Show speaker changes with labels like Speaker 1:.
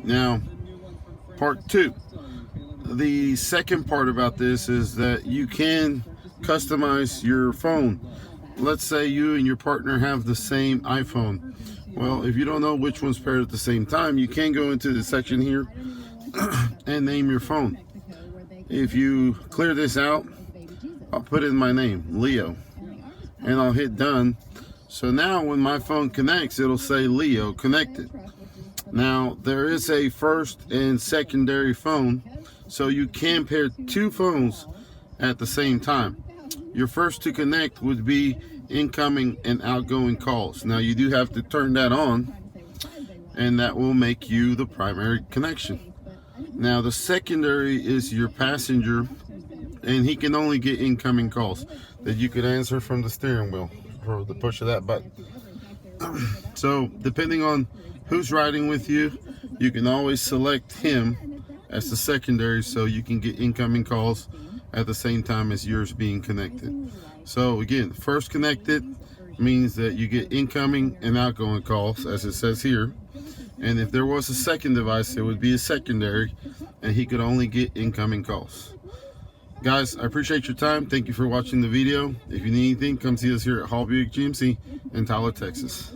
Speaker 1: Now, part two. The second part about this is that you can customize your phone. Let's say you and your partner have the same iPhone. Well, if you don't know which one's paired at the same time, you can go into the section here and name your phone. If you clear this out, I'll put in my name, Leo, and I'll hit done. So now when my phone connects, it'll say Leo connected. Now there is a first and secondary phone, so you can pair two phones at the same time. Your first to connect would be incoming and outgoing calls. Now you do have to turn that on, and that will make you the primary connection. Now the secondary is your passenger, and he can only get incoming calls that you could answer from the steering wheel for the push of that button. So depending on who's riding with you, you can always select him as the secondary so you can get incoming calls at the same time as yours being connected. So again, first connected means that you get incoming and outgoing calls, as it says here. And if there was a second device, it would be a secondary, and he could only get incoming calls. Guys, I appreciate your time. Thank you for watching the video. If you need anything, come see us here at Hall Buick GMC in Tyler, Texas.